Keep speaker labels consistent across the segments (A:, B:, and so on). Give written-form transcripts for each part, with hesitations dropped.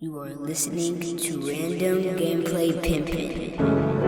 A: You are listening to Random Gameplay Pimpin.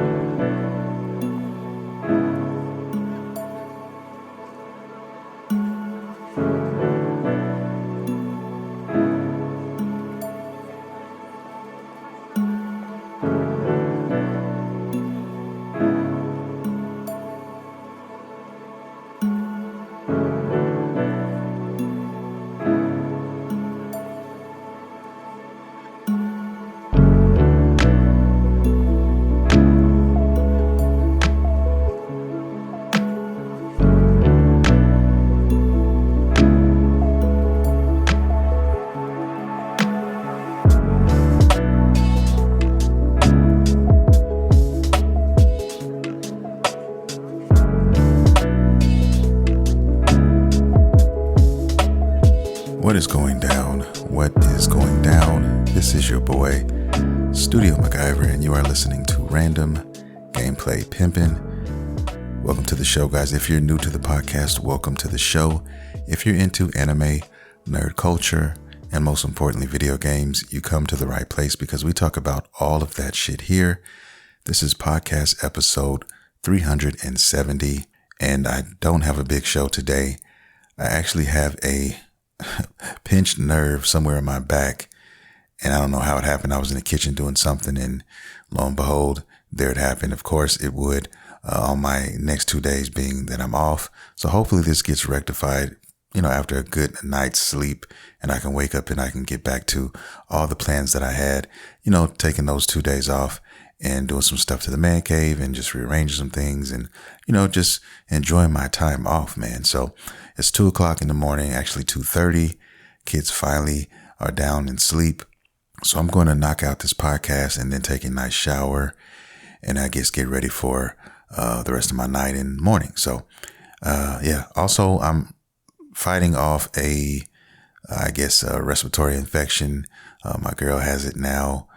B: What is going down? What is going down? This is your boy, Studio MacGyver, and you are listening to Random Gameplay Pimpin. Welcome to the show, guys. If you're new to the podcast, welcome to the show. If you're into anime, nerd culture, and most importantly, video games, you come to the right place because we talk about all of that shit here. This is podcast episode 370, and I don't have a big show today. I actually have a pinched nerve somewhere in my back, and I don't know how it happened. I was in the kitchen doing something, and lo and behold, there it happened. Of course it would on my next 2 days being that I'm off. So hopefully this gets rectified, after a good night's sleep, and I can wake up and I can get back to all the plans that I had, taking those 2 days off and doing some stuff to the man cave and just rearranging some things and, just enjoying my time off, man. So it's 2:00 in the morning, actually 2:30. Kids finally are down and sleep. So I'm going to knock out this podcast and then take a nice shower and I guess get ready for the rest of my night and morning. So, also I'm fighting off a respiratory infection. My girl has it now.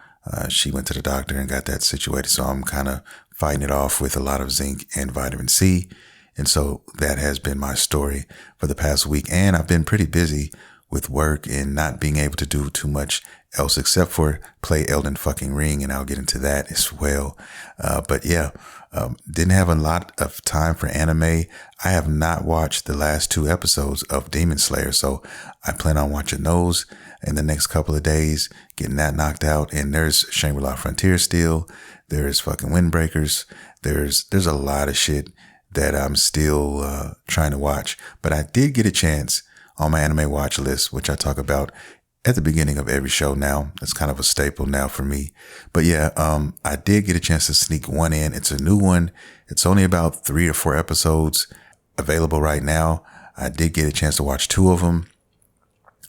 B: She went to the doctor and got that situated. So I'm kind of fighting it off with a lot of zinc and vitamin C. And so that has been my story for the past week. And I've been pretty busy with work and not being able to do too much else except for play Elden fucking Ring. And I'll get into that as well. Didn't have a lot of time for anime. I have not watched the last 2 episodes of Demon Slayer. So I plan on watching those in the next couple of days, getting that knocked out. And there's Shangri-La Frontier still. There's fucking Windbreakers. There's a lot of shit that I'm still trying to watch. But I did get a chance on my anime watch list, which I talk about at the beginning of every show now. It's kind of a staple now for me. But I did get a chance to sneak one in. It's a new one. It's only about 3 or 4 episodes available right now. I did get a chance to watch 2 of them.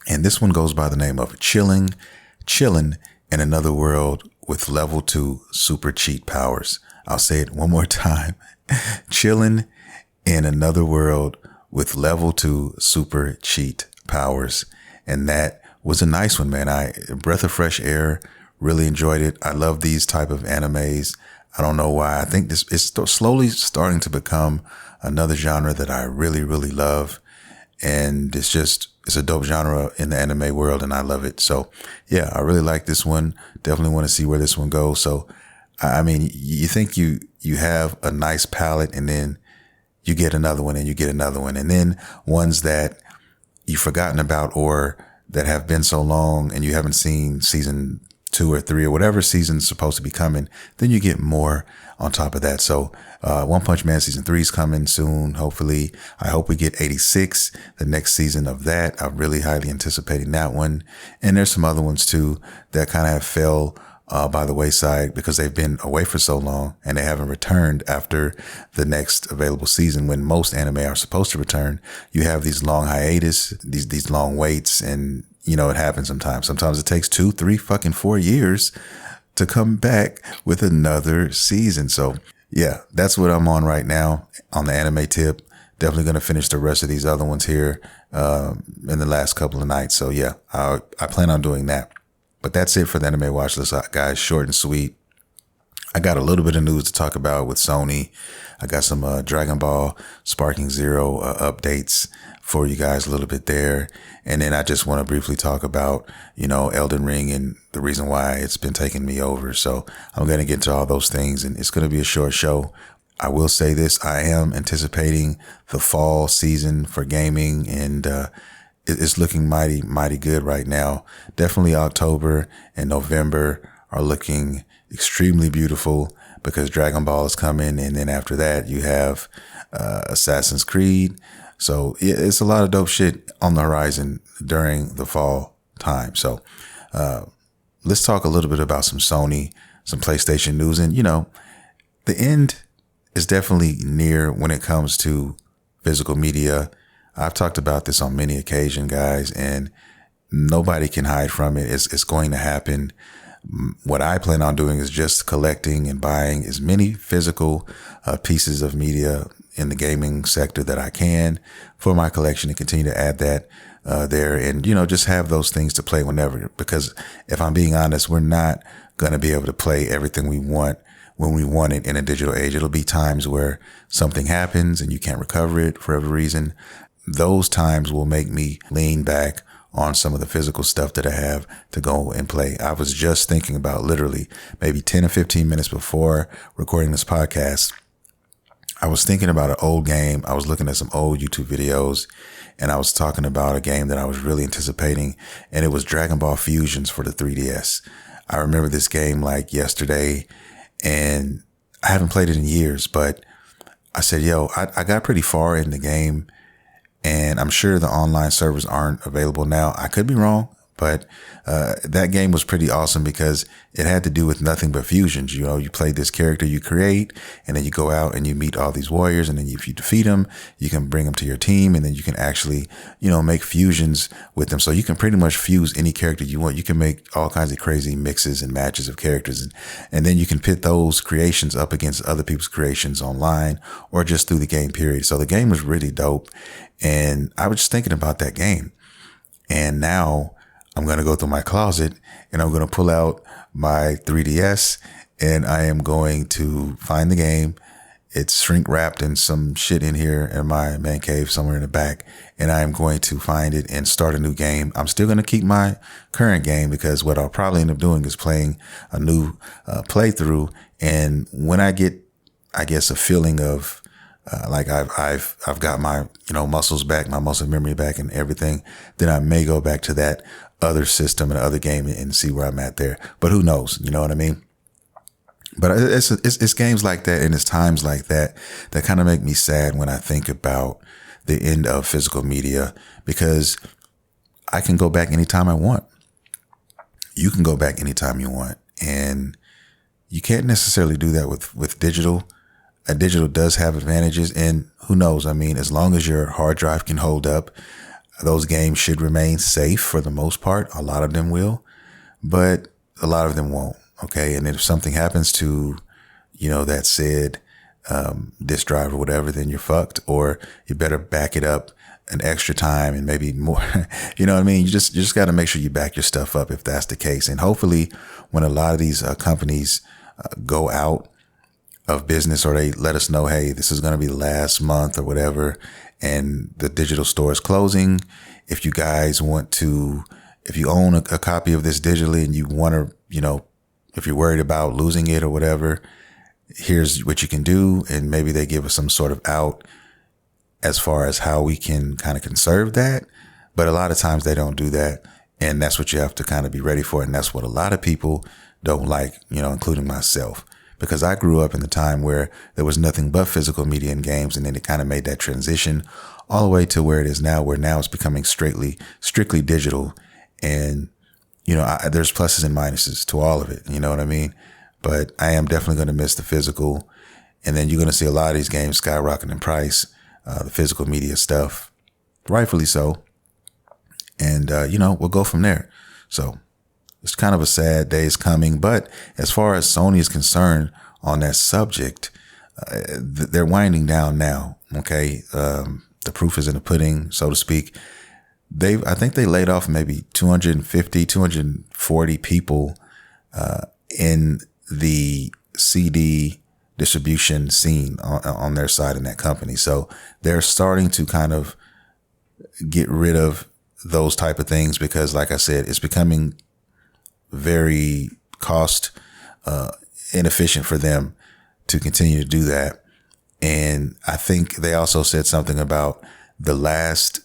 B: And this one goes by the name of Chillin' in Another World with Level 2 Super Cheat Powers. I'll say it one more time. Chillin' in Another World with Level 2 Super Cheat Powers. And that was a nice one, man. A breath of fresh air. Really enjoyed it. I love these type of animes. I don't know why. I think this is slowly starting to become another genre that I really, really love. And it's a dope genre in the anime world and I love it. So I really like this one. Definitely want to see where this one goes. So, I mean, you think you have a nice palette and then you get another one and you get another one. And then ones that you've forgotten about or that have been so long and you haven't seen season 2 or 3 or whatever season's supposed to be coming, then you get more on top of that. So, One Punch Man season 3 is coming soon. Hopefully, I hope we get 86, the next season of that. I'm really highly anticipating that one. And there's some other ones too that kind of fell by the wayside because they've been away for so long and they haven't returned after the next available season. When most anime are supposed to return, you have these long hiatus, these long waits, and it happens sometimes. Sometimes it takes 2, 3, fucking 4 years to come back with another season. So that's what I'm on right now on the anime tip. Definitely going to finish the rest of these other ones here in the last couple of nights. So I plan on doing that. But that's it for the anime watch list, guys. Short and sweet. I got a little bit of news to talk about with Sony. I got some Dragon Ball Sparking Zero updates for you guys a little bit there. And then I just want to briefly talk about, Elden Ring and the reason why it's been taking me over. So I'm going to get into all those things, and it's going to be a short show. I will say this. I am anticipating the fall season for gaming, and it's looking mighty, mighty good right now. Definitely October and November are looking extremely beautiful because Dragon Ball is coming. And then after that, you have Assassin's Creed. So it's a lot of dope shit on the horizon during the fall time. So let's talk a little bit about some Sony, some PlayStation news. And, the end is definitely near when it comes to physical media. I've talked about this on many occasions, guys, and nobody can hide from it. It's going to happen. What I plan on doing is just collecting and buying as many physical pieces of media in the gaming sector that I can for my collection, and continue to add that there, and, just have those things to play whenever. Because if I'm being honest, we're not going to be able to play everything we want when we want it in a digital age. It'll be times where something happens and you can't recover it for every reason. Those times will make me lean back on some of the physical stuff that I have to go and play. I was just thinking about, literally maybe 10 or 15 minutes before recording this podcast, I was thinking about an old game. I was looking at some old YouTube videos, and I was talking about a game that I was really anticipating, and it was Dragon Ball Fusions for the 3DS. I remember this game like yesterday, and I haven't played it in years, but I said, I got pretty far in the game, and I'm sure the online servers aren't available now. I could be wrong, but that game was pretty awesome because it had to do with nothing but fusions. You play this character you create, and then you go out and you meet all these warriors, and then if you defeat them, you can bring them to your team, and then you can actually, make fusions with them. So you can pretty much fuse any character you want. You can make all kinds of crazy mixes and matches of characters, and then you can pit those creations up against other people's creations online or just through the game period. So the game was really dope, and I was just thinking about that game, and now I'm going to go through my closet and I'm going to pull out my 3DS, and I am going to find the game. It's shrink wrapped in some shit in here in my man cave somewhere in the back, and I am going to find it and start a new game. I'm still going to keep my current game because what I'll probably end up doing is playing a new playthrough. And when I get, I guess, a feeling of like I've got my, muscles back, my muscle memory back and everything, then I may go back to that other system and other game and see where I'm at there. But who knows? You know what I mean? But it's games like that, and it's times like that that kind of make me sad when I think about the end of physical media, because I can go back anytime I want. You can go back anytime you want, and you can't necessarily do that with digital. Digital does have advantages, and who knows? I mean, as long as your hard drive can hold up, those games should remain safe for the most part. A lot of them will, but a lot of them won't. Okay. And if something happens to, that said disk drive or whatever, then you're fucked, or you better back it up an extra time and maybe more. You know what I mean? You just got to make sure you back your stuff up if that's the case. And hopefully when a lot of these companies go out of business, or they let us know, hey, this is going to be the last month or whatever, and the digital store is closing. If you guys want to, if you own a copy of this digitally and you want to, if you're worried about losing it or whatever, here's what you can do. And maybe they give us some sort of out as far as how we can kind of conserve that. But a lot of times they don't do that. And that's what you have to kind of be ready for. And that's what a lot of people don't like, including myself. Because I grew up in the time where there was nothing but physical media and games, and then it kind of made that transition all the way to where it is now, where now it's becoming strictly digital. And, there's pluses and minuses to all of it. You know what I mean? But I am definitely going to miss the physical. And then you're going to see a lot of these games skyrocketing in price, the physical media stuff, rightfully so. And, we'll go from there. So it's kind of a sad days coming. But as far as Sony is concerned on that subject, they're winding down now. Okay. The proof is in the pudding, so to speak. I think they laid off maybe 250, 240 people in the CD distribution scene on their side in that company. So they're starting to kind of get rid of those type of things because, like I said, it's becoming very cost inefficient for them to continue to do that. And I think they also said something about the last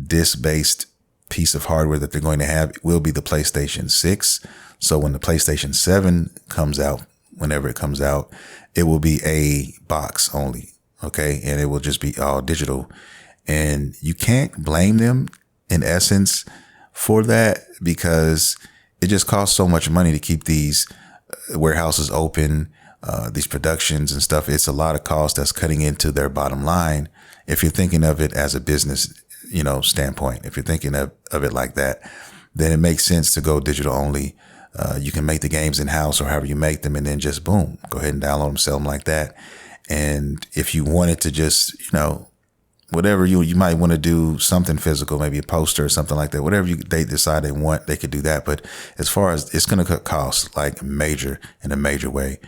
B: disc-based piece of hardware that they're going to have will be the PlayStation 6. So when the PlayStation 7 comes out, whenever it comes out, it will be a box only. Okay. And it will just be all digital. And you can't blame them in essence for that because it just costs so much money to keep these warehouses open, these productions and stuff. It's a lot of cost that's cutting into their bottom line. If you're thinking of it as a business, standpoint, if you're thinking of it like that, then it makes sense to go digital only. You can make the games in house or however you make them and then just boom, go ahead and download them, sell them like that. And if you wanted to just, whatever you might want to do something physical, maybe a poster or something like that, whatever they decide they want, they could do that. But as far as it's going to cut costs like in a major way.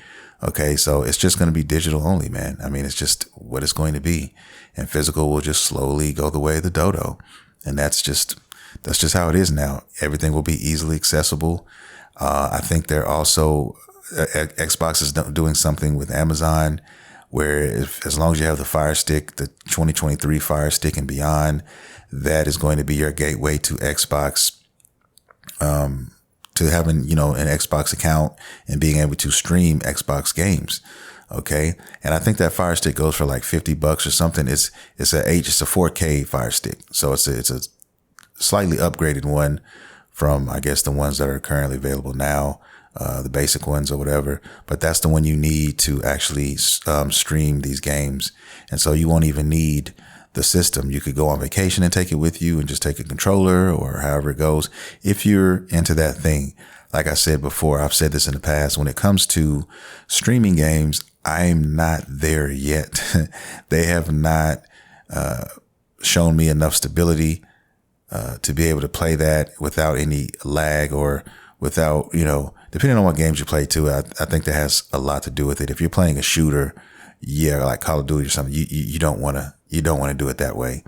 B: Okay. So it's just going to be digital only, man. I mean, it's just what it's going to be, and physical will just slowly go the way of the dodo. And that's just how it is now. Everything will be easily accessible. I think they're also, Xbox is doing something with Amazon where as long as you have the Fire Stick, the 2023 Fire Stick and beyond, that is going to be your gateway to Xbox, to having, an Xbox account and being able to stream Xbox games. Okay. And I think that Fire Stick goes for like $50 or something. It's a 4K Fire Stick. So it's a slightly upgraded one from, I guess, the ones that are currently available now. The basic ones or whatever, but that's the one you need to actually stream these games. And so you won't even need the system. You could go on vacation and take it with you and just take a controller or however it goes. If you're into that thing, like I said before, I've said this in the past, when it comes to streaming games, I'm not there yet. They have not shown me enough stability to be able to play that without any lag or without, depending on what games you play too, I think that has a lot to do with it. If you're playing a shooter, like Call of Duty or something, you don't want to do it that way.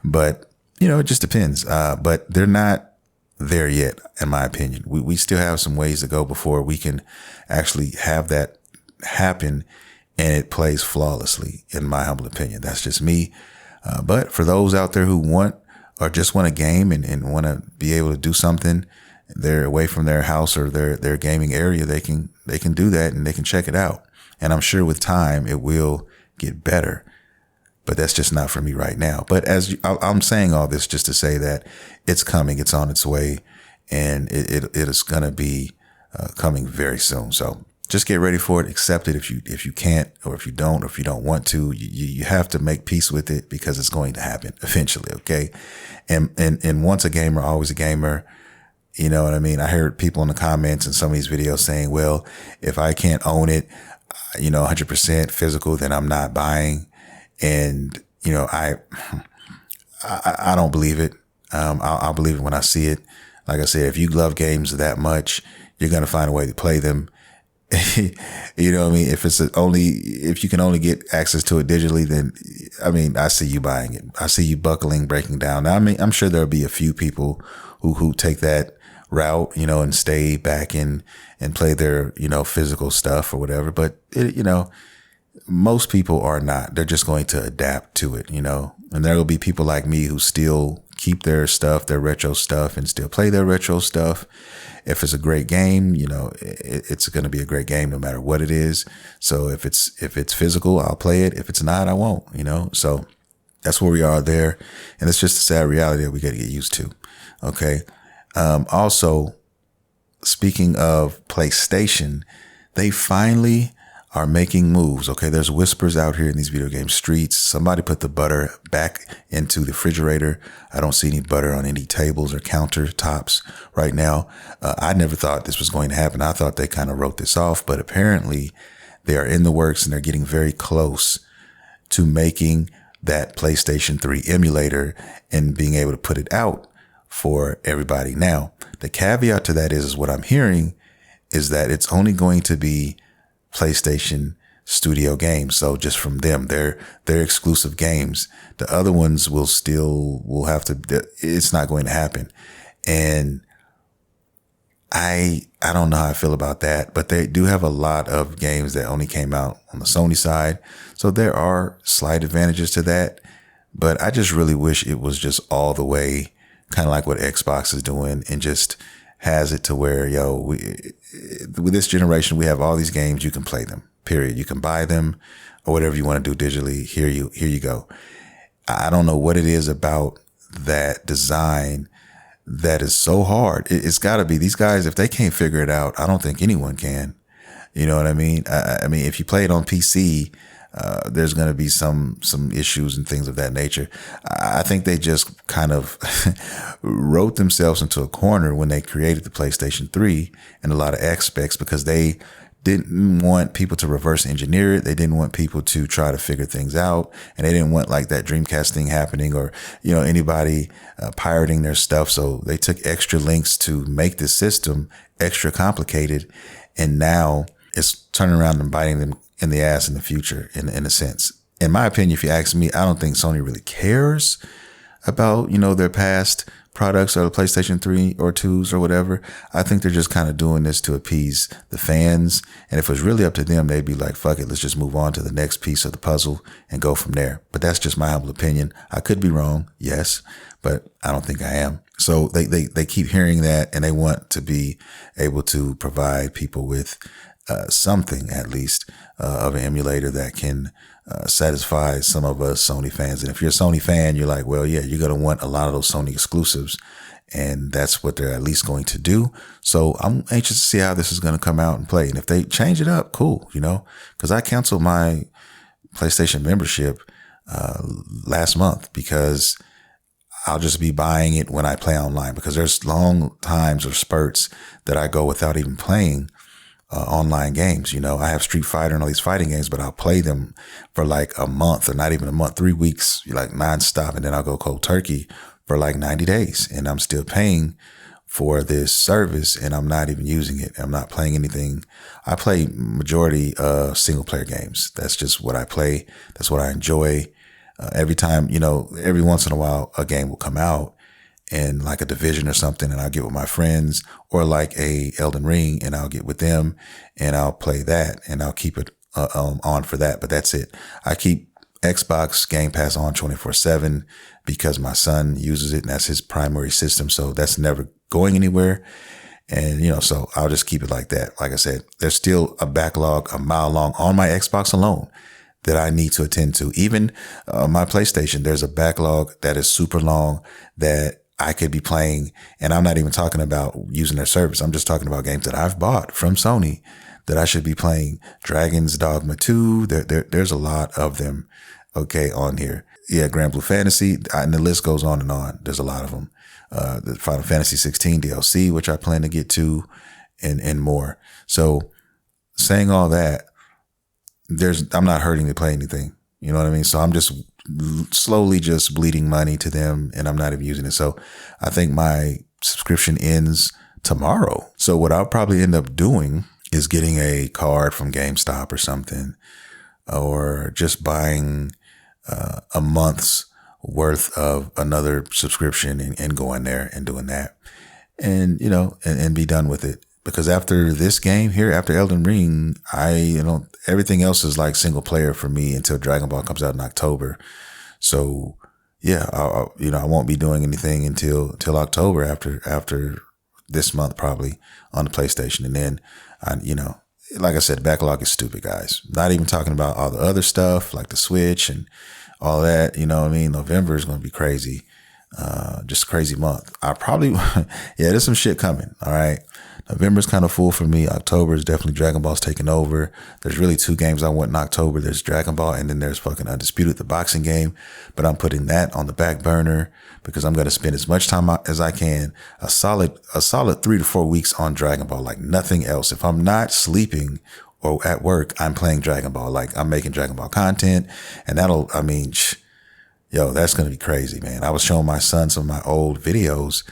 B: But, it just depends. But they're not there yet, in my opinion. We still have some ways to go before we can actually have that happen and it plays flawlessly, in my humble opinion. That's just me. But for those out there who want or just want a game and want to be able to do something, they're away from their house or their gaming area, they can do that and they can check it out. And I'm sure with time it will get better, but that's just not for me right now. But I'm saying all this just to say that it's coming, it's on its way, and it is going to be coming very soon. So just get ready for it. Accept it if you can't, or if you don't want to. You have to make peace with it because it's going to happen eventually. Okay, and once a gamer, always a gamer. You know what I mean? I heard people in the comments in some of these videos saying, well, if I can't own it, 100% physical, then I'm not buying. And, I don't believe it. I'll believe it when I see it. Like I said, if you love games that much, you're going to find a way to play them. You know what I mean? If you can only get access to it digitally, then, I see you buying it. I see you buckling, breaking down. Now, I'm sure there'll be a few people who take that route, and stay back and play their, physical stuff or whatever. But most people are not. They're just going to adapt to it, and there will be people like me who still keep their stuff, their retro stuff, and still play their retro stuff. If it's a great game, it's going to be a great game no matter what it is. So if it's physical, I'll play it. If it's not, I won't, so that's where we are there. And it's just a sad reality that we got to get used to. Okay. Also, speaking of PlayStation, they finally are making moves. Okay. There's whispers out here in these video game streets. Somebody put the butter back into the refrigerator. I don't see any butter on any tables or countertops right now. I never thought this was going to happen. I thought they kind of wrote this off, but apparently they are in the works and they're getting very close to making that PlayStation 3 emulator and being able to put it out for everybody. Now, the caveat to that is what I'm hearing is that it's only going to be PlayStation studio games. So just from them, they're exclusive games. The other ones will have to, it's not going to happen. And I don't know how I feel about that, but they do have a lot of games that only came out on the Sony side. So there are slight advantages to that, but I just really wish it was just all the way kind of like what Xbox is doing and just has it to where, with this generation, we have all these games, you can play them, period. You can buy them or whatever you want to do digitally. Here you go. I don't know what it is about that design that is so hard. It's gotta be these guys. If they can't figure it out, I don't think anyone can. You know what I mean? I mean, if you play it on PC, there's going to be some issues and things of that nature. I think they just kind of wrote themselves into a corner when they created the PlayStation 3 in a lot of aspects, because they didn't want people to reverse engineer it. They didn't want people to try to figure things out. And they didn't want like that Dreamcast thing happening or, anybody pirating their stuff. So they took extra links to make the system extra complicated. And now it's turning around and biting them in the ass in the future, in a sense. In my opinion, if you ask me, I don't think Sony really cares about, their past products or the PlayStation 3 or 2s or whatever. I think they're just kind of doing this to appease the fans. And if it was really up to them, they'd be like, fuck it, let's just move on to the next piece of the puzzle and go from there. But that's just my humble opinion. I could be wrong, yes, but I don't think I am. So they keep hearing that, and they want to be able to provide people with something at least of an emulator that can satisfy some of us Sony fans. And if you're a Sony fan, you're like, well, yeah, you're going to want a lot of those Sony exclusives, and that's what they're at least going to do. So I'm anxious to see how this is going to come out and play. And if they change it up, cool, because I canceled my PlayStation membership last month because I'll just be buying it when I play online, because there's long times or spurts that I go without even playing online games. I have Street Fighter and all these fighting games, but I'll play them for like a month, or not even a month, 3 weeks, like nonstop. And then I'll go cold turkey for like 90 days. And I'm still paying for this service and I'm not even using it. I'm not playing anything. I play majority single player games. That's just what I play. That's what I enjoy. Every time, every once in a while, a game will come out, and like a Division or something, and I'll get with my friends, or like a Elden Ring, and I'll get with them and I'll play that, and I'll keep it on for that. But that's it. I keep Xbox Game Pass on 24/7 because my son uses it and that's his primary system. So that's never going anywhere. And, so I'll just keep it like that. Like I said, there's still a backlog a mile long on my Xbox alone that I need to attend to. Even my PlayStation, there's a backlog that is super long that I could be playing. And I'm not even talking about using their service. I'm just talking about games that I've bought from Sony that I should be playing. Dragon's Dogma 2. There's a lot of them. Okay. On here. Yeah. Grand Blue Fantasy. And the list goes on and on. There's a lot of them. The Final Fantasy 16 DLC, which I plan to get to, and more. So saying all that, I'm not hurting to play anything. You know what I mean? So I'm just slowly just bleeding money to them, and I'm not even using it. So I think my subscription ends tomorrow. So what I'll probably end up doing is getting a card from GameStop or something, or just buying a month's worth of another subscription and going there and doing that, and and be done with it. Because after this game here, after Elden Ring, everything else is like single player for me until Dragon Ball comes out in October. So yeah, I won't be doing anything until October after this month, probably on the PlayStation. And then like I said, backlog is stupid, guys. Not even talking about all the other stuff like the Switch and all that. You know what I mean? November is going to be crazy. Just a crazy month. I probably, there's some shit coming. All right. November's kind of full for me. October is definitely Dragon Ball's taking over. There's really 2 games I want in October. There's Dragon Ball, and then there's fucking Undisputed, the boxing game. But I'm putting that on the back burner because I'm going to spend as much time as I can, a solid 3 to 4 weeks on Dragon Ball, like nothing else. If I'm not sleeping or at work, I'm playing Dragon Ball. Like I'm making Dragon Ball content, and that's going to be crazy, man. I was showing my son some of my old videos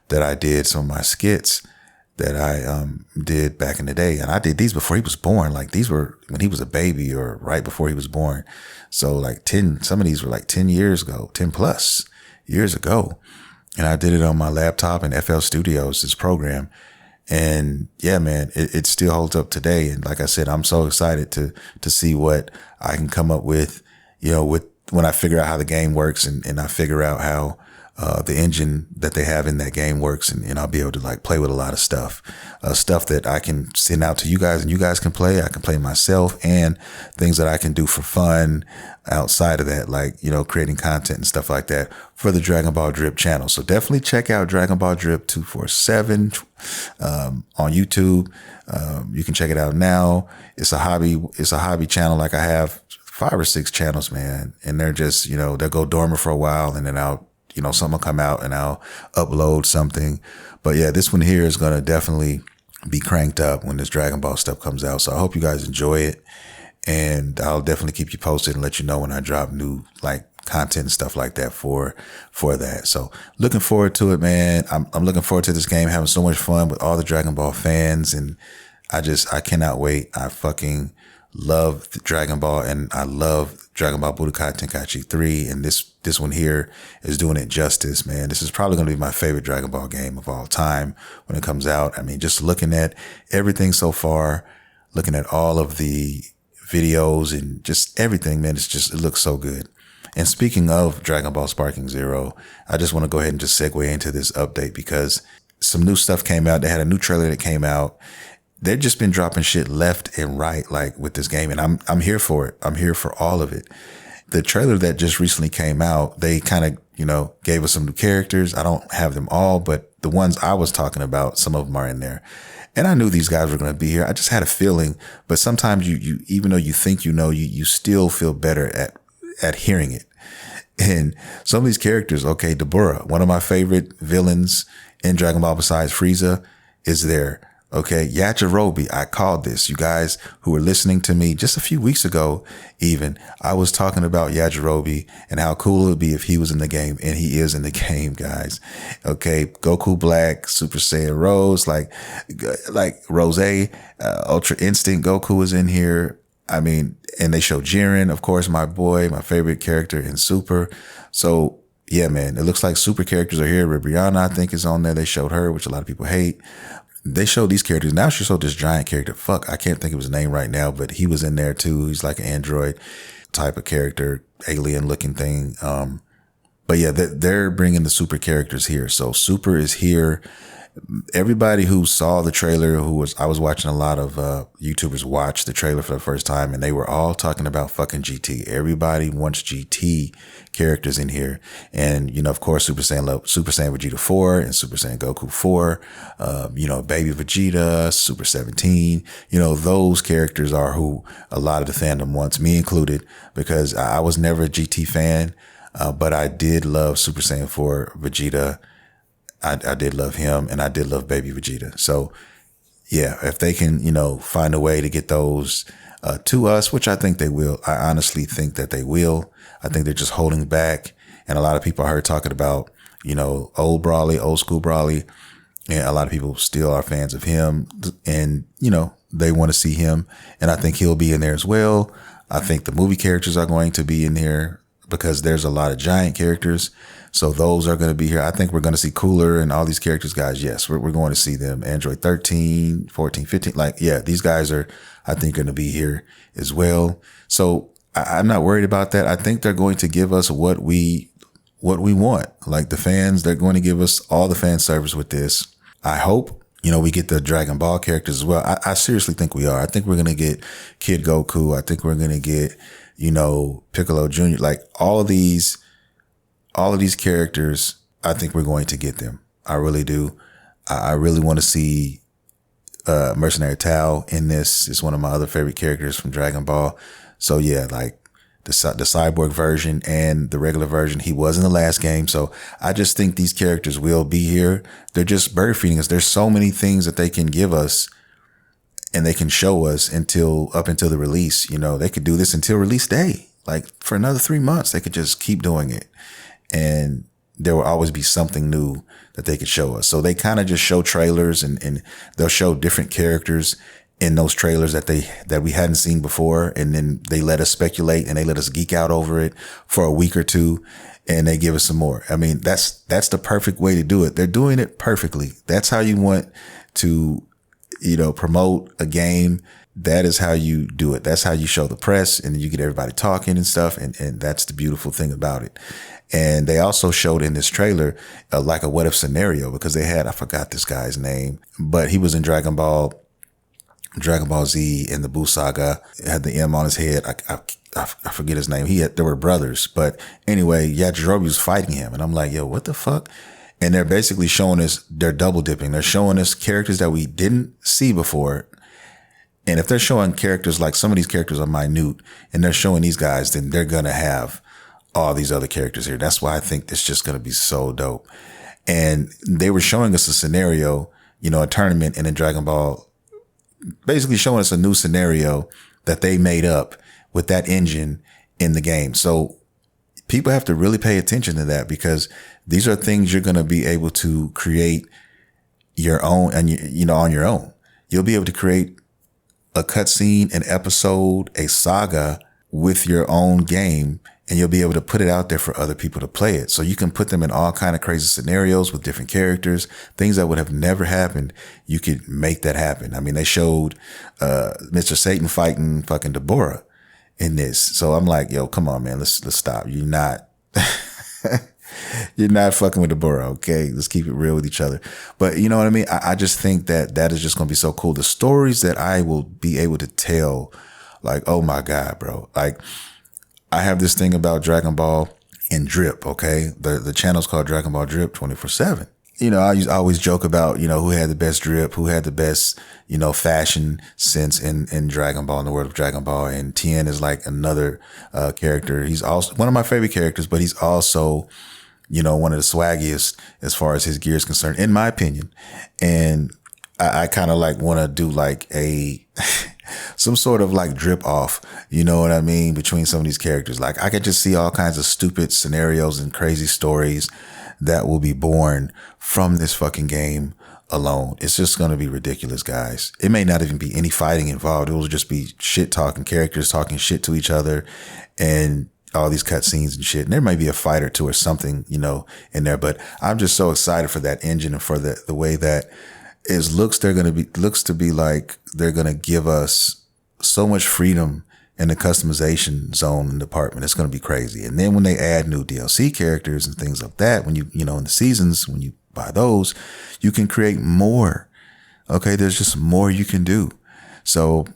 B: that I did, some of my skits, that I did back in the day. And I did these before he was born. Like these were when he was a baby or right before he was born. So like some of these were like 10 years ago, 10 plus years ago. And I did it on my laptop in FL Studios, this program. And yeah, man, it still holds up today. And like I said, I'm so excited to see what I can come up with, with when I figure out how the game works and I figure out how the engine that they have in that game works, and I'll be able to like play with a lot of stuff that I can send out to you guys and you guys can play. I can play myself, and things that I can do for fun outside of that, like, creating content and stuff like that for the Dragon Ball Drip channel. So definitely check out Dragon Ball Drip 247 on YouTube. You can check it out now. It's a hobby channel. Like I have 5 or 6 channels, man, and they're just, they'll go dormant for a while, and then something will come out and I'll upload something. But yeah, this one here is going to definitely be cranked up when this Dragon Ball stuff comes out. So I hope you guys enjoy it, and I'll definitely keep you posted and let you know when I drop new like content and stuff like that for that. So looking forward to it, man. I'm looking forward to this game, having so much fun with all the Dragon Ball fans, and I cannot wait. I fucking love Dragon Ball, and I love Dragon Ball Budokai Tenkaichi 3, and this one here is doing it justice, man. This is probably going to be my favorite Dragon Ball game of all time when it comes out. I mean, just looking at everything so far, looking at all of the videos and just everything, man, it looks so good. And speaking of Dragon Ball Sparking Zero, I just want to go ahead and just segue into this update because some new stuff came out. They had a new trailer that came out. They've just been dropping shit left and right, like with this game. And I'm here for it. I'm here for all of it. The trailer that just recently came out, they kind of, gave us some new characters. I don't have them all, but the ones I was talking about, some of them are in there. And I knew these guys were going to be here. I just had a feeling, but sometimes you even though you think, you still feel better at hearing it. And some of these characters, okay, Dabura, one of my favorite villains in Dragon Ball besides Frieza, is there. Okay, Yajirobe, I called this. You guys who were listening to me just a few weeks ago, even, I was talking about Yajirobe and how cool it would be if he was in the game, and he is in the game, guys. Okay, Goku Black, Super Saiyan Rose, like Rose, Ultra Instinct Goku is in here. I mean, and they show Jiren, of course, my boy, my favorite character in Super. So yeah, man, it looks like Super characters are here. Ribrianna, I think, is on there. They showed her, which a lot of people hate. They showed these characters. Now she showed this giant character. Fuck, I can't think of his name right now, but he was in there too. He's like an android type of character, alien looking thing. But yeah, they're bringing the Super characters here. So Super is here. Everybody who saw the trailer, I was watching a lot of YouTubers watch the trailer for the first time, and they were all talking about fucking GT. Everybody wants GT characters in here. And, of course, Super Saiyan Vegeta 4 and Super Saiyan Goku 4, Baby Vegeta, Super 17, those characters are who a lot of the fandom wants, me included, because I was never a GT fan, but I did love Super Saiyan 4 Vegeta. I did love him, and I did love Baby Vegeta. So yeah, if they can, find a way to get those to us, which I think they will. I honestly think that they will. I think they're just holding back. And a lot of people I heard talking about, old school Brawley. And a lot of people still are fans of him, and, they want to see him. And I think he'll be in there as well. I think the movie characters are going to be in here because there's a lot of giant characters. So those are going to be here. I think we're going to see Cooler and all these characters, guys. Yes, we're going to see them. Android 13, 14, 15. These guys are, I think, going to be here as well. So I'm not worried about that. I think they're going to give us what we want. Like the fans, they're going to give us all the fan service with this. I hope, we get the Dragon Ball characters as well. I seriously think we are. I think we're going to get Kid Goku. I think we're going to get, Piccolo Jr. Like all of these characters, I think we're going to get them. I really do. I really want to see Mercenary Tao in this. It's one of my other favorite characters from Dragon Ball. So yeah, like the cyborg version and the regular version, he was in the last game. So I just think these characters will be here. They're just bird feeding us. There's so many things that they can give us and they can show us up until the release. They could do this until release day. Like for another 3 months, they could just keep doing it. And there will always be something new that they could show us. So they kind of just show trailers and they'll show different characters in those trailers that we hadn't seen before. And then they let us speculate and they let us geek out over it for a week or two. And they give us some more. I mean, that's the perfect way to do it. They're doing it perfectly. That's how you want to, promote a game. That is how you do it. That's how you show the press and you get everybody talking and stuff. And that's the beautiful thing about it. And they also showed in this trailer like a what if scenario, because they had, I forgot this guy's name, but he was in Dragon Ball Z in the Buu saga. It had the M on his head. I forget his name. They were brothers, but anyway, Yajirobe was fighting him. And I'm like, yo, what the fuck? And they're basically showing us, they're double dipping. They're showing us characters that we didn't see before. And if they're showing characters, like some of these characters are minute and they're showing these guys, then they're going to have all these other characters here. That's why I think it's just going to be so dope. And they were showing us a scenario, a tournament in a Dragon Ball, basically showing us a new scenario that they made up with that engine in the game. So people have to really pay attention to that, because these are things you're going to be able to create your own and, on your own. You'll be able to create a cutscene, an episode, a saga with your own game, and you'll be able to put it out there for other people to play it. So you can put them in all kind of crazy scenarios with different characters, things that would have never happened. You could make that happen. I mean, they showed Mr. Satan fighting fucking Deborah in this. So I'm like, yo, come on, man, let's stop. You're not fucking with Deborah, okay? Let's keep it real with each other. But you know what I mean? I just think that is just going to be so cool. The stories that I will be able to tell, like, oh my God, bro. Like, I have this thing about Dragon Ball and Drip, okay? The channel's called Dragon Ball Drip 24/7. I always joke about, who had the best drip, who had the best, fashion sense in Dragon Ball, in the world of Dragon Ball. And Tien is like another character. He's also one of my favorite characters, but he's also, one of the swaggiest as far as his gear is concerned, in my opinion. And I kind of like want to do like some sort of like drip off, you know what I mean, between some of these characters. Like I could just see all kinds of stupid scenarios and crazy stories that will be born from this fucking game alone. It's just going to be ridiculous, guys. It may not even be any fighting involved. It will just be shit talking, characters talking shit to each other and all these cutscenes and shit. And there might be a fight or two or something, in there, but I'm just so excited for that engine and for the way that looks to be like they're going to give us so much freedom in the customization zone and department. It's going to be crazy. And then when they add new DLC characters and things like that, when in the seasons, when you buy those, you can create more. Okay. There's just more you can do. So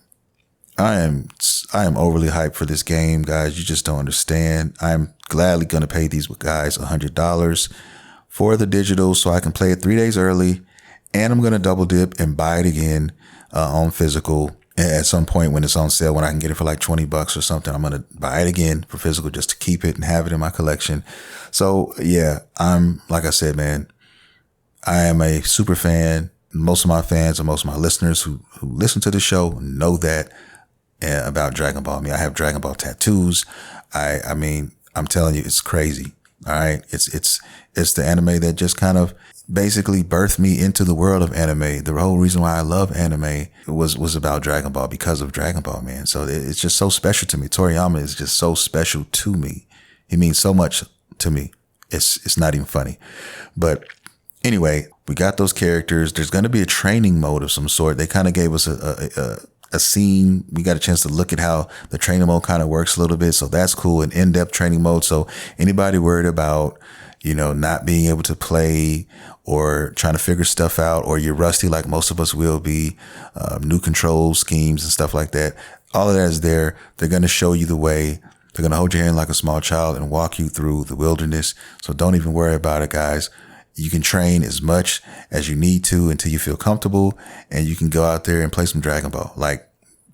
B: I am overly hyped for this game, guys. You just don't understand. I'm gladly going to pay these guys $100 for the digital so I can play it 3 days early. And I'm going to double dip and buy it again on physical at some point when it's on sale, when I can get it for like $20 or something. I'm going to buy it again for physical just to keep it and have it in my collection. So yeah, like I said, man, I am a super fan. Most of my fans and most of my listeners who listen to the show know that about Dragon Ball. I mean, I have Dragon Ball tattoos. I mean, I'm telling you, it's crazy. All right. It's the anime that just kind of basically birthed me into the world of anime. The whole reason why I love anime was about Dragon Ball, because of Dragon Ball, man. So it's just so special to me. Toriyama is just so special to me. He means so much to me. It's not even funny. But anyway, we got those characters. There's going to be a training mode of some sort. They kind of gave us a scene. We got a chance to look at how the training mode kind of works a little bit. So that's cool. An in-depth training mode. So anybody worried about, not being able to play or trying to figure stuff out, or you're rusty like most of us will be, new control schemes and stuff like that. All of that is there. They're going to show you the way. They're going to hold your hand like a small child and walk you through the wilderness. So don't even worry about it, guys. You can train as much as you need to until you feel comfortable, and you can go out there and play some Dragon Ball,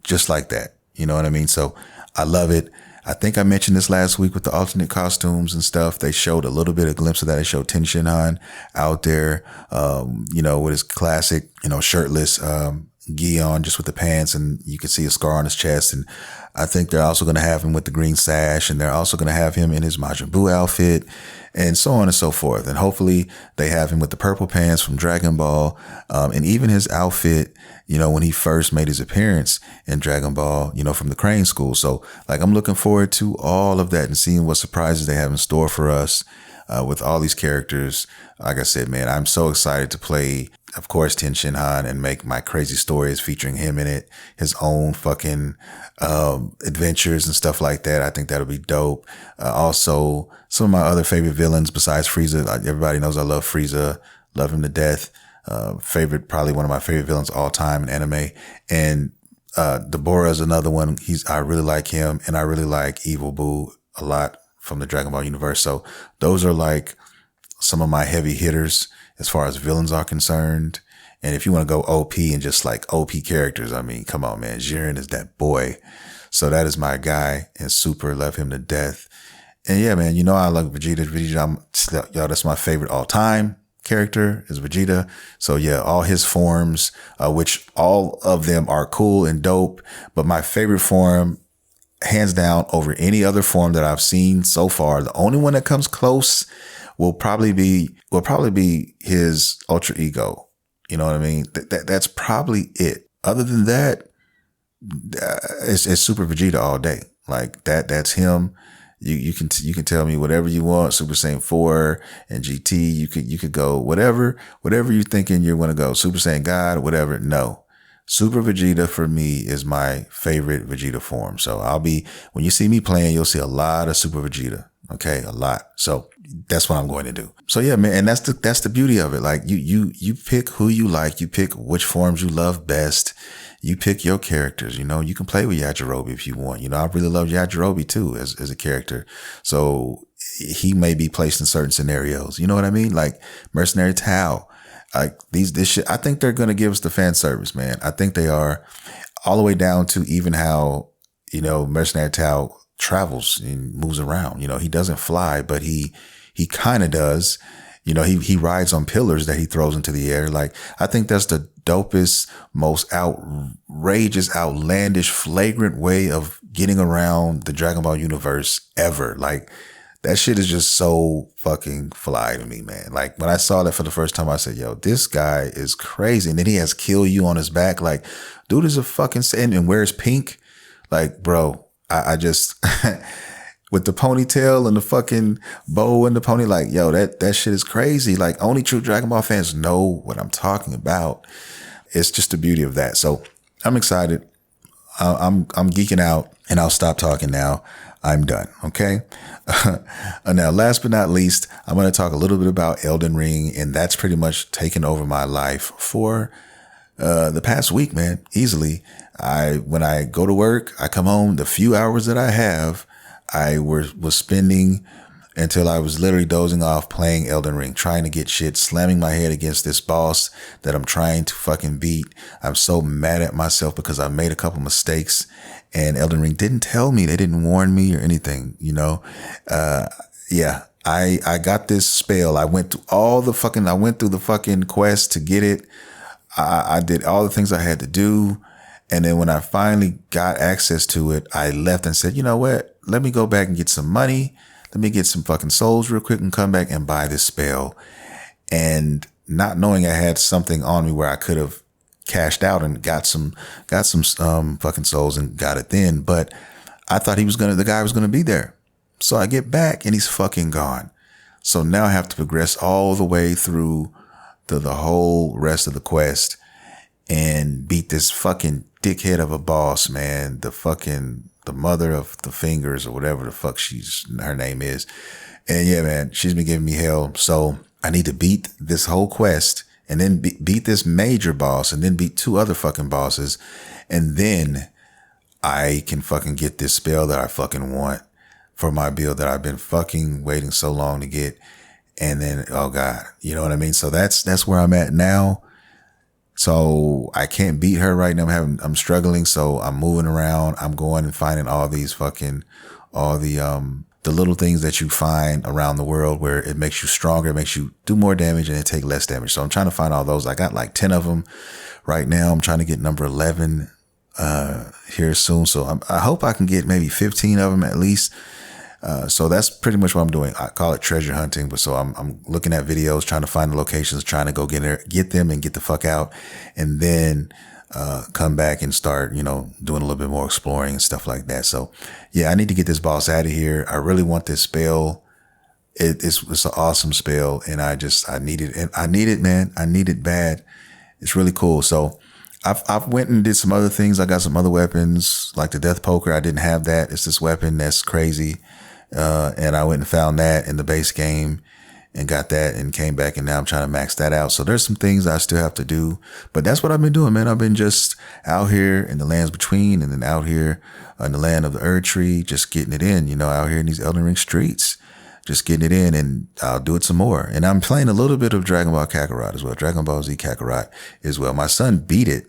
B: just like that. You know what I mean? So I love it. I think I mentioned this last week with the alternate costumes and stuff. They showed a little bit of glimpse of that. They showed Tenshinhan out there, with his classic, shirtless, gi on, just with the pants, and you can see a scar on his chest. And I think they're also going to have him with the green sash, and they're also going to have him in his Majin Buu outfit, and so on and so forth. And hopefully they have him with the purple pants from Dragon Ball, and even his outfit, when he first made his appearance in Dragon Ball, from the Crane School. So like, I'm looking forward to all of that and seeing what surprises they have in store for us. With all these characters. Like I said, man, I'm so excited to play, of course, Ten Shin Han and make my crazy stories featuring him in it, his own fucking adventures and stuff like that. I think that'll be dope. Also, some of my other favorite villains besides Frieza. Everybody knows I love Frieza, love him to death. Probably one of my favorite villains of all time in anime. And Dabura is another one. I really like him, and I really like Evil Boo a lot from the Dragon Ball universe. So those are like some of my heavy hitters as far as villains are concerned. And if you want to go OP and just like OP characters, I mean, come on, man. Jiren is that boy. So that is my guy, and super love him to death. And yeah, man, I love Vegeta. Y'all, that's my favorite all time character is Vegeta. So yeah, all his forms, which all of them are cool and dope, but my favorite form, hands down, over any other form that I've seen so far, the only one that comes close will probably be his Ultra Ego. You know what I mean? That's probably it. Other than that, it's Super Vegeta all day. Like that's him. You can tell me whatever you want. Super Saiyan 4 and GT. You could go whatever you're thinking you're going to go. Super Saiyan God, whatever. No. Super Vegeta for me is my favorite Vegeta form. So when you see me playing, you'll see a lot of Super Vegeta. Okay. A lot. So that's what I'm going to do. So yeah, man. And that's the beauty of it. Like you pick who you like, you pick which forms you love best. You pick your characters, you can play with Yajirobe if you want. I really love Yajirobe too as a character. So he may be placed in certain scenarios. You know what I mean? Like Mercenary Tao. Like this shit, I think they're going to give us the fan service, man. I think they are, all the way down to even how, Mercenary Tao travels and moves around. He doesn't fly, but he kind of does. He rides on pillars that he throws into the air. Like, I think that's the dopest, most outrageous, outlandish, flagrant way of getting around the Dragon Ball universe ever. Like, that shit is just so fucking fly to me, man. Like, when I saw that for the first time, I said, yo, this guy is crazy. And then he has Kill You on his back. Like, dude is a fucking sin and wears pink. Like, bro, I just, with the ponytail and the fucking bow and the pony, like, yo, that shit is crazy. Like, only true Dragon Ball fans know what I'm talking about. It's just the beauty of that. So I'm excited. I'm geeking out, and I'll stop talking now. I'm done. Okay. Now, last but not least, I'm going to talk a little bit about Elden Ring, and that's pretty much taken over my life for the past week, man. Easily. When I go to work, I come home, the few hours that I have, I was spending until I was literally dozing off playing Elden Ring, trying to get shit, slamming my head against this boss that I'm trying to fucking beat. I'm so mad at myself because I made a couple mistakes, and Elden Ring didn't tell me. They didn't warn me or anything, Yeah, I got this spell. I went through the fucking quest to get it. I did all the things I had to do. And then when I finally got access to it, I left and said, you know what? Let me go back and get some money. Let me get some fucking souls real quick and come back and buy this spell. And not knowing I had something on me where I could have cashed out and got some fucking souls and got it then. But I thought the guy was going to be there. So I get back and he's fucking gone. So now I have to progress all the way through the whole rest of the quest and beat this fucking dickhead of a boss, man. The mother of the fingers or whatever the fuck her name is. And yeah, man, she's been giving me hell. So I need to beat this whole quest and then beat this major boss and then beat 2 other fucking bosses. And then I can fucking get this spell that I fucking want for my build that I've been fucking waiting so long to get. And then, oh God, you know what I mean? So that's where I'm at now. So I can't beat her right now. I'm struggling. So I'm moving around. I'm going and finding all the the little things that you find around the world where it makes you stronger, it makes you do more damage and it take less damage. So I'm trying to find all those. I got like 10 of them right now. I'm trying to get number 11 here soon. So I hope I can get maybe 15 of them at least. So that's pretty much what I'm doing. I call it treasure hunting, but so I'm looking at videos, trying to find the locations, trying to go get them and get the fuck out, and then come back and start, doing a little bit more exploring and stuff like that. So yeah, I need to get this boss out of here. I really want this spell. It's an awesome spell, and I need it, and I need it, man. I need it bad. It's really cool. So I've went and did some other things. I got some other weapons like the death poker. I didn't have that. It's this weapon that's crazy. And I went and found that in the base game and got that and came back, and now I'm trying to max that out. So there's some things I still have to do, but that's what I've been doing, man. I've been just out here in the lands between, and then out here in the land of the Erd Tree, just getting it in, out here in these Elden Ring streets, just getting it in, and I'll do it some more. And I'm playing a little bit of Dragon Ball Kakarot as well. Dragon Ball Z Kakarot as well. My son beat it.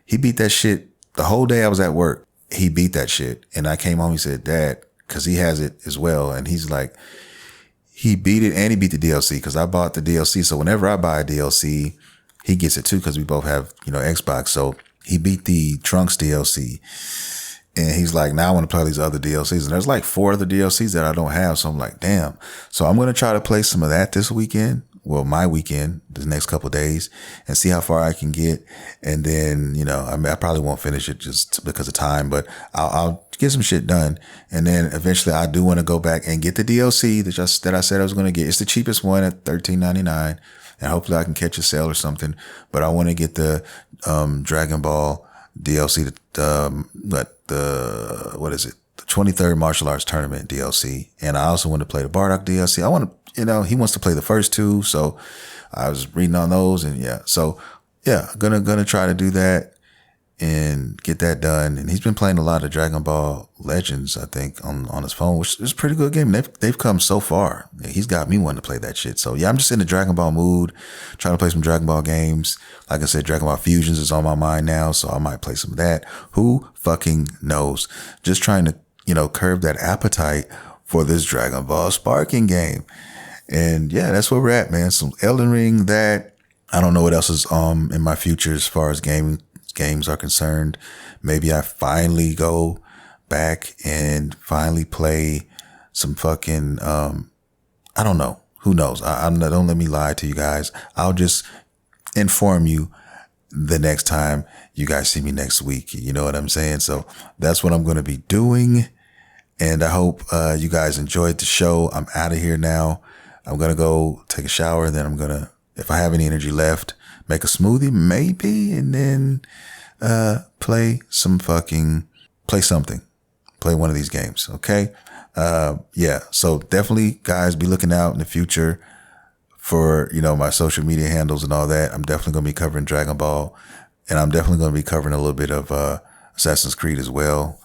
B: He beat that shit the whole day I was at work. He beat that shit. And I came home, he said, Dad, cause he has it as well. And he's like, he beat it and he beat the DLC, cause I bought the DLC. So whenever I buy a DLC, he gets it too, cause we both have, Xbox. So he beat the Trunks DLC, and he's like, now I want to play these other DLCs. And there's like 4 other DLCs that I don't have. So I'm like, damn. So I'm going to try to play some of that this weekend. Well, my weekend, the next couple of days, and see how far I can get. And then, I probably won't finish it just because of time, but I'll get some shit done. And then eventually I do want to go back and get the DLC that I said I was going to get. It's the cheapest one at $13.99, and hopefully I can catch a sale or something. But I want to get the Dragon Ball DLC, what is it? The 23rd Martial Arts Tournament DLC. And I also want to play the Bardock DLC. I want to, he wants to play the first 2. So I was reading on those, and yeah. So yeah, gonna try to do that and get that done. And he's been playing a lot of Dragon Ball Legends, I think, on his phone, which is a pretty good game. They've come so far. He's got me wanting to play that shit. So yeah, I'm just in the Dragon Ball mood, trying to play some Dragon Ball games. Like I said, Dragon Ball Fusions is on my mind now, so I might play some of that. Who fucking knows? Just trying to, curb that appetite for this Dragon Ball Sparking game. And yeah, that's where we're at, man. Some Elden Ring, that I don't know what else is in my future as far as games are concerned. Maybe I finally go back and finally play some fucking I don't know. Who knows? Don't let me lie to you guys. I'll just inform you the next time you guys see me next week. You know what I'm saying? So that's what I'm going to be doing. And I hope you guys enjoyed the show. I'm out of here now. I'm going to go take a shower. Then I'm going to, if I have any energy left, make a smoothie maybe, and then play something. Play one of these games. Okay. Yeah. So definitely, guys, be looking out in the future for, my social media handles and all that. I'm definitely going to be covering Dragon Ball, and I'm definitely going to be covering a little bit of Assassin's Creed as well.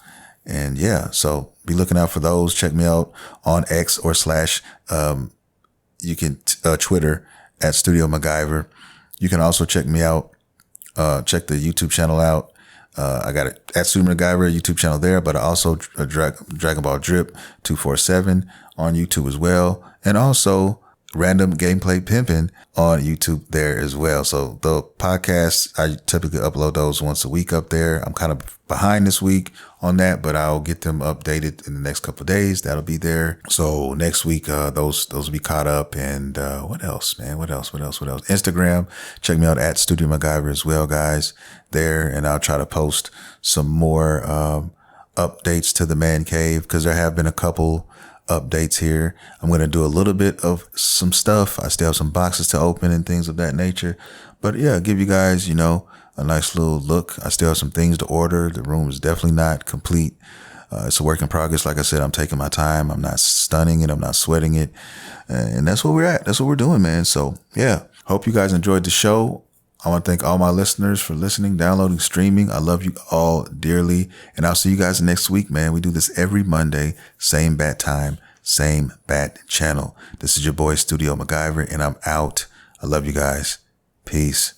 B: And yeah, so be looking out for those. Check me out on X or / you can Twitter at Studio MacGyver. You can also check me out. Check the YouTube channel out. I got it at Studio MacGyver YouTube channel there, but I also Dragon Ball Drip 247 on YouTube as well, and also Random Gameplay Pimpin on YouTube there as well. So the podcasts, I typically upload those once a week up there. I'm kind of behind this week on that, but I'll get them updated in the next couple of days. That'll be there. So next week, those will be caught up. And what else, man? What else? Instagram, check me out at Studio MacGyver as well, guys, there. And I'll try to post some more updates to the man cave, because there have been a couple updates here. I'm going to do a little bit of some stuff. I still have some boxes to open and things of that nature, but yeah, give you guys, a nice little look. I still have some things to order. The room is definitely not complete. It's a work in progress. Like I said, I'm taking my time. I'm not stunning it. I'm not sweating it. And that's where we're at. That's what we're doing, man. So yeah, hope you guys enjoyed the show. I want to thank all my listeners for listening, downloading, streaming. I love you all dearly. And I'll see you guys next week, man. We do this every Monday, same bat time, same bat channel. This is your boy, Studio MacGyver, and I'm out. I love you guys. Peace.